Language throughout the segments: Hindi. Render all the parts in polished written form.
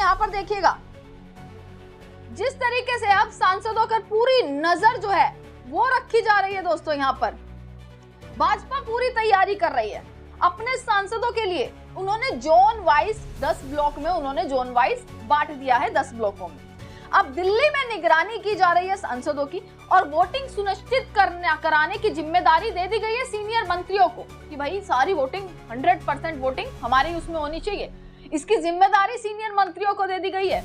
यहाँ पर देखिएगा जिस तरीके से अब सांसदों पर पूरी नजर जो है वो रखी जा रही है दोस्तों। यहाँ पर भाजपा पूरी तैयारी कर रही है अपने सांसदों के लिए। उन्होंने जोन वाइज 10 ब्लॉक में उन्होंने जोन वाइज बांट दिया है 10 ब्लॉकों में। अब दिल्ली में निगरानी की जा रही है सांसदों की और वोटिंग सुनिश्चित कराने की जिम्मेदारी दे दी गई है सीनियर मंत्रियों को कि भाई सारी वोटिंग 100% वोटिंग हमारी उसमें होनी चाहिए। इसकी जिम्मेदारी सीनियर मंत्रियों को दे दी गई है।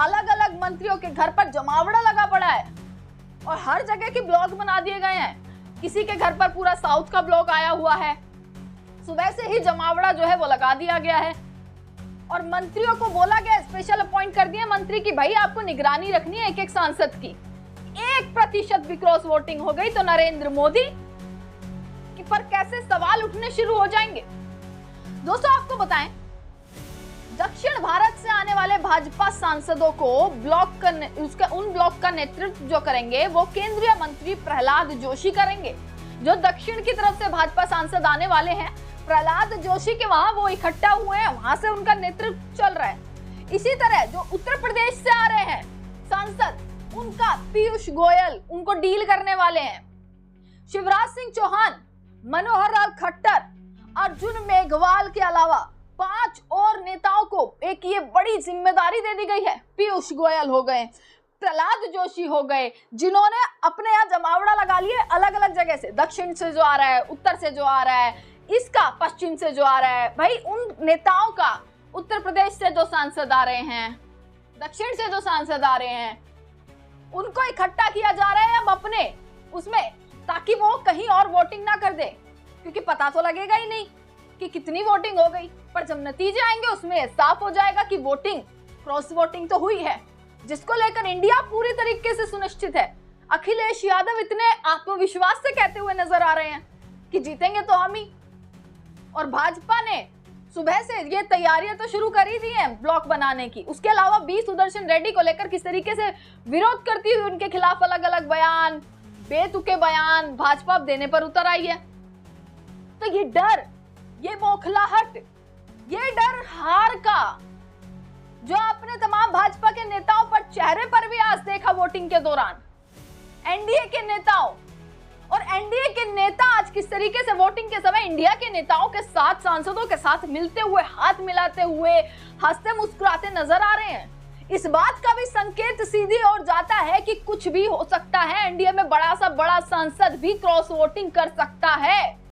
अलग अलग मंत्रियों के घर पर जमावड़ा लगा पड़ा है और हर जगह के ब्लॉक बना दिए गए हैं। किसी के घर पर पूरा साउथ का ब्लॉक आया हुआ है, सुबह से ही जमावड़ा जो है वो लगा दिया गया है और मंत्रियों को बोला गया, स्पेशल अपॉइंट कर दिए मंत्री की भाई आपको निगरानी रखनी है एक एक सांसद की। 1% भी क्रॉस वोटिंग हो गई तो नरेंद्र मोदी पर कैसे सवाल उठने शुरू हो जाएंगे। दोस्तों आपको बताएं, दक्षिण भारत से आने वाले भाजपा सांसदों को उन ब्लॉक का नेतृत्व जो करेंगे वो केंद्रीय मंत्री प्रहलाद जोशी करेंगे। जो दक्षिण की तरफ से भाजपा सांसद आने वाले हैं, प्रहलाद जोशी के वहां वो इकट्ठा हुए हैं, वहां से उनका नेतृत्व चल रहा है। इसी तरह जो उत्तर प्रदेश से आ रहे हैं सांसद, उनका पीयूष गोयल उनको डील करने वाले हैं। शिवराज सिंह चौहान, मनोहर लाल खट्टर, अर्जुन मेघवाल के अलावा 5 और नेताओं को एक ये बड़ी जिम्मेदारी दे दी गई है। पीयूष गोयल हो गए, प्रहलाद जोशी हो गए, जिन्होंने अपने यहाँ जमावड़ा लगा लिए अलग अलग जगह से, दक्षिण से जो आ रहा है, उत्तर से जो आ रहा है, इसका पश्चिम से जो आ रहा है। भाई उन नेताओं का उत्तर प्रदेश से जो सांसद आ रहे हैं, दक्षिण से जो सांसद आ रहे हैं, उनको इकट्ठा किया जा रहा है अब अपने उसमें, ताकि वो कहीं और वोटिंग ना कर दे, क्योंकि पता तो लगेगा ही नहीं कि कितनी वोटिंग हो गई। पर जब नतीजे आएंगे उसमें साफ हो जाएगा कि वोटिंग क्रॉस वोटिंग तो हुई है, जिसको लेकर इंडिया पूरी तरीके से सुनिश्चित है। अखिलेश यादव इतने आत्मविश्वास से कहते हुए नजर आ रहे हैं कि जीतेंगे तो हम ही। और भाजपा ने सुबह से ये तैयारियां तो शुरू कर ही दी हैं ब्लॉक बनाने की। उसके अलावा बी सुदर्शन रेड्डी को लेकर किस तरीके से विरोध करती हुई उनके खिलाफ अलग अलग बयान, बेतुके बयान भाजपा देने पर उतर आई है। तो ये डर, ये बौखलाहट, ये डर हार का जो आपने तमाम भाजपा के नेताओं पर चेहरे पर भी आज देखा वोटिंग के दौरान, एनडीए के नेताओं, और एनडीए के नेता आज किस तरीके से वोटिंग के समय इंडिया के नेताओं के साथ, सांसदों के साथ मिलते हुए, हाथ मिलाते हुए, हंसते मुस्कुराते नजर आ रहे हैं। इस बात का भी संकेत सीधी ओर जाता है कि कुछ भी हो सकता है। एनडीए में बड़ा सा बड़ा सांसद भी क्रॉस वोटिंग कर सकता है।